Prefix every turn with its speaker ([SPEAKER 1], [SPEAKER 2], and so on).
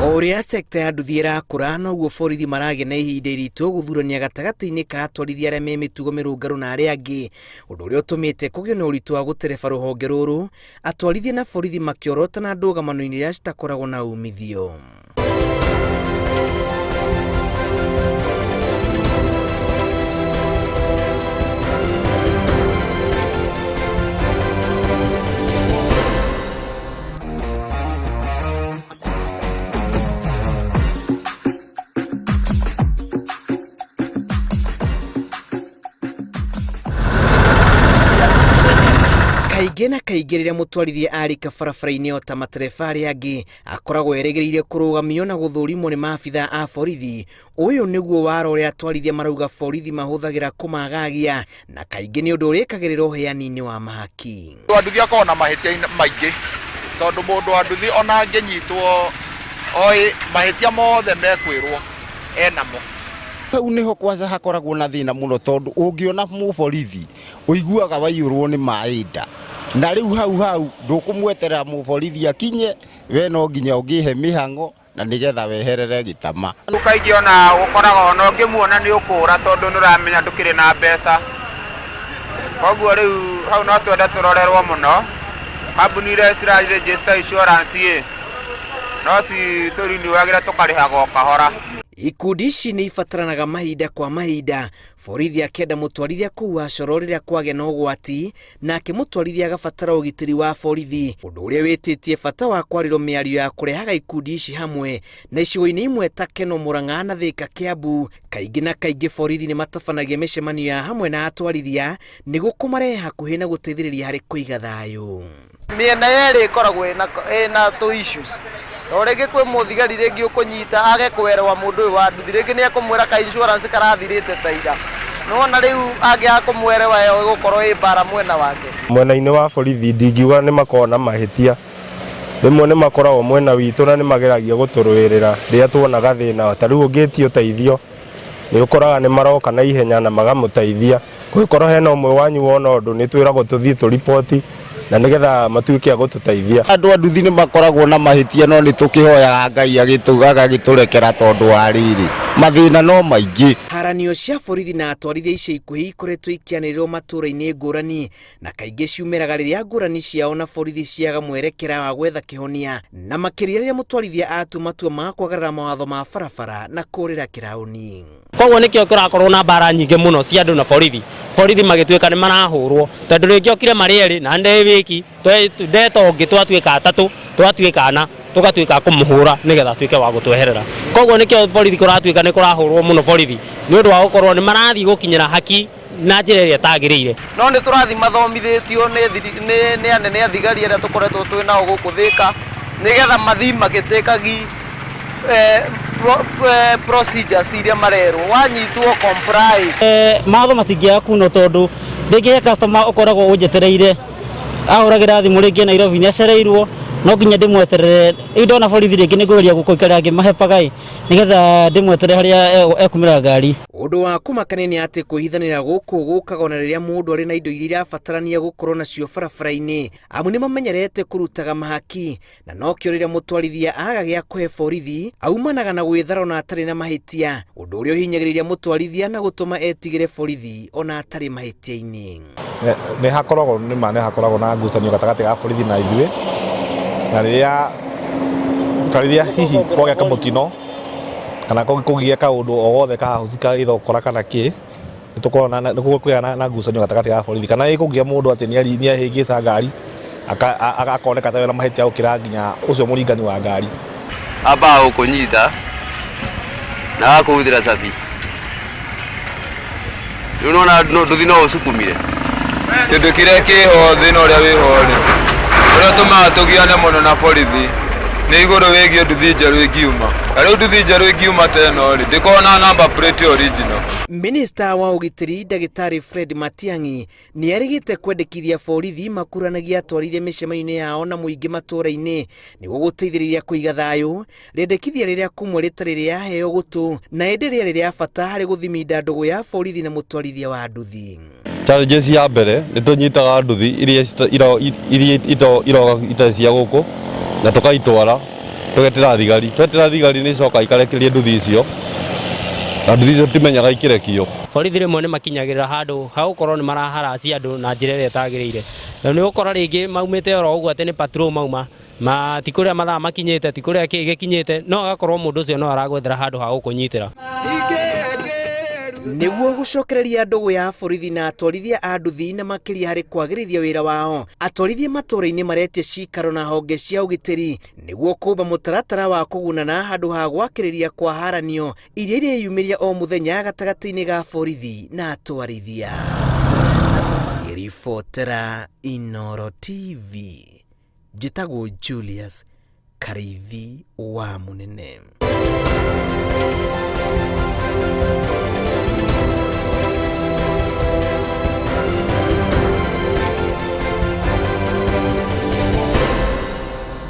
[SPEAKER 1] Oria sekta ya nduthi irakũra noguo borithi maragĩa na ihinda iritũ gũthurania gatagatĩ-inĩ ka atwarithia arĩa me mĩtugo mĩrũngarũ na arĩa angĩ, ũndũ ũrĩa ũtũmĩte kũgĩe na ũritũ wa gũtereba rũhonge rũrũ, atwarithia na borithi makĩorotana ndũgamo-inĩ iria citakoragwo na umithio. Kaingĩ na kaingĩ rĩrĩa mũtwarithia arĩka barabara-inĩ o ta matereba arĩa angĩ akoragwo erĩgĩrĩire kũrũgamio na gũthũrimwo nĩ maabithaa a borithi. Ũyũ nĩguo waro ũrĩa atwarithia marauga borithi mahũthagĩra kũmagagia, na kaingĩ nĩ ũndũ ũrĩkagĩrĩra ũheani-inĩ wa mahaki.
[SPEAKER 2] Nduthi akoragwo na mahĩtia maingĩ tondũ mũndũ wa nduthi ona angĩnyitwo mahĩtia mothe mekwĩrwo enamo.
[SPEAKER 3] Hau niho kwanza hakoragwo na thĩna mũno tondũ ũngĩona mũborithi ũiguaga waiyũrwo nĩ maĩnda, na rĩu hau ndũkũmweterera mũborithi akinye, we no nginya ũngĩhe mĩhang'o na nĩgetha weherere gĩtama.
[SPEAKER 4] Kaingĩ ona ũkoraga ona ũngĩmuona nĩ ũkũra tondũ nĩũramenya ndũkĩrĩ na mbeca. Koguo rĩu hau no twende tũrorerwo mũno. Kambuni iria cira-register insurance no citũrinuagĩra tũkarĩhaga o kahora.
[SPEAKER 1] Ikundi ici nĩ ibataranaga mahinda kwa mahinda, borithi akĩenda mũtwarithia kũu acoro rĩrĩa kwagĩa na ũgwati, nake mũtwarithia agabatara ũgitĩri wa borithi, ũndũ ũrĩa wĩtĩtie bata wa kwarĩrwo mĩario ya kũrehaga ikundi ici hamwe. Na icigo-inĩ imwe ta Keno, Murang'a na Thika, Kiambu, kaingĩ na kaingĩ borithi nĩ matabanagia mĩcemanio ya hamwe na atwarithia nĩguo kũmarehe hakuhĩ na gũteithĩrĩria harĩ kũiga thayũ.
[SPEAKER 5] Mĩena yerĩ ĩkoragwo ĩna two issues. Orege kwĩ mũthigari rĩngĩ ũkũnyita age kwerwa mũndũ ũyũ wa nduthi, rĩngĩ nĩ ekũmwĩra ka insurance karathirĩte ta ira, no na rĩu angĩaga kũmwerewa gũkorwo ĩ bara mwena wake.
[SPEAKER 6] Mwena-inĩ wa borithi ndingiuga nĩ makoragwo na mahĩtia, rĩmwe nĩ makoragwo mwena witũ na nĩ mageragia gũtũrũĩrĩra rĩrĩa tuonaga thĩna. Ta rĩu ũngĩtio ũteithio nĩ ũkoraga nĩ maroka na ihenya na magamũteithia. Kũngĩkorwo hena ũmwe wanyu wona ũndũ nĩ twĩragwo tũthiĩ tũripoti na nĩgetha matuĩke a gũtũteithia.
[SPEAKER 3] Andũ a nduthi nĩ makoragwo na mahĩtia, no nĩ tũkĩhoyaga Ngai agagĩtũrekera tondũ wa rĩrĩ mathĩna no maingĩ.
[SPEAKER 1] Haranio cia borithi na atwarithia icio ikuhĩ ikoretwo ikianĩrĩrwo matũũra-inĩ ngũrani, na kaingĩ ciumĩraga rĩrĩa ngũrani ciao na borithi ciaga mwerekera wa gwetha kĩhonia, na makĩria rĩrĩa mũtwarithia atua matua ma kwagarara mawatho ma barabara na kũrĩra kĩraũni.
[SPEAKER 7] Koguo nĩkĩo kũrakorwo na mbara nyingĩ mũno cia andũ na borithi magĩtuĩka nĩ marahũrwo tondũ rĩngĩ okire marĩ erĩ na ndĩ wiki ndeta ũngĩ twatuĩka atatũ twatuĩka ana tũgatuĩka kũmũhũra nĩgetha atuĩke wa gũtweherera. Koguo nĩkĩo borithi kũratuĩka nĩ kũrahũrwo mũno borithi nĩ ũndũ wa gũkorwo nĩ marathiĩ gũkinyĩra haki na njĩra ĩrĩa ĩtagĩrĩire.
[SPEAKER 5] No nĩ tũrathiĩ mathomithĩtio nĩ anene athigari arĩa tũkoretwo twĩ nao gũkũ Thika nĩgetha mathiĩ magĩtĩkagi procedures iria marerwo wanyitwo comply.
[SPEAKER 7] Mawatho matingĩaga kuno tondũ rĩngĩ customer ũkoragwo ũnjetereire ahũragĩra thimũ rĩngĩ Nairobi nĩ acereirwo, no nginya ndĩmweterere. Indo na borithi rĩngĩ nĩ kũgeria gũkũikara ngĩmahepaga nĩgetha ndĩmweterere harĩa ekumĩra ngari.
[SPEAKER 1] Ũndũ wa kũmakania nĩ atĩ kwĩhithanĩra gũkũ gũkaga na rĩrĩa mũndũ arĩ na indo iria irabatarania gũkorwo nacio barabara-inĩ, amu nĩ mamenyerete kũrutaga mahaki, na nokĩo rĩrĩa mũtwarithia agagĩa kũhe borithi aumanaga na gwĩthara ona atarĩ na mahĩtia, ũndũ ũrĩa ũhinyagĩrĩria mũtwarithia na gũtũma etigĩre borithi ona atarĩ mahĩtia-inĩ.
[SPEAKER 6] Nĩ hakoragwo na ngucanio gatagatĩ ga borithi na ithuĩ, na rĩrĩa hihi kwagĩa kamũtino kana kũgĩa kaũndũ o gothe kahahũcika gĩthokora kana kĩ, nĩtũkoragwo na ngucanio gatagatĩ ga borithi, kana kũgĩa mũndũ atĩ nĩ ahĩngĩca ngari akoneka ta wĩna mahĩtia gũkĩra nginya ũcio mũringani wa ngari.
[SPEAKER 4] Ambaga gũkũnyita na agakũhũthĩra cabi, rĩu nona nduthi no ũcukumire kĩndũ kĩrĩa kĩho thĩna ũrĩa wĩho-rĩ, ũrĩa ũtũmaga tũgiane mũno na borithi nĩ igũrũ wĩgiĩ nduthi njerũ ĩngiuma. Rĩu nduthi njerũ ĩngiuma ta ĩno-rĩ ndĩkoragwo na number plate original.
[SPEAKER 1] Minista wa ũgitĩri Ndagĩtarĩ Fred Matiang'i nĩ erĩgĩte kwendekithia borithi makuranagia atwarithia mĩcemanio yao na mũingĩ matũũra-inĩ nĩguo gũteithĩrĩria kũiga thayũ, rĩendekithia rĩrĩa kumwe rĩtarĩ rĩaheo gũtũ na ĩndĩ rĩarĩ rĩa bata harĩ gũthimida ndũgũ ya borithi na mũtwarithia wa nduthi.
[SPEAKER 8] Challenges ya mbere nĩ tũnyitaga nduthi iria itarĩ cia gũkũ na tũkaitwara tugetera thigari ni coka ikarekeria nduthi icio na nduthi icio timenyaga ikirekio.
[SPEAKER 7] Borithi rĩmwe nĩ makinyagĩrĩra handũ ha gũkorwo nĩ maraharacia andũ na njĩra ĩrĩa ĩtagĩrĩire. Nĩ gũkora rĩngĩ maumĩte oro ũguo atĩ nĩ patrol mauma ti kũrĩa mathaa makinyĩte ti kũrĩa kĩĩ gĩkinyĩte, no agakorwo mũndũ ũcio no aragwethera handũ ha gũkũnyitĩra.
[SPEAKER 1] Nĩguo gũcokereria ndũgũ ya borithi na atwarithia a nduthi na makĩria harĩ kwagĩrithia wĩra wao, atwarithia matũũra-inĩ maretia cikaro na honge cia ũgitĩri nĩguo kũmba mũtaratara wa kũgunana handũ ha gwakĩrĩria kwa haranio iria ireyumĩria o mũthenya gatagatĩ-inĩ ga borithi na atwarithia. Ribotera Inooro TV, njĩtagwo Julius Karĩithi wa Mũnene.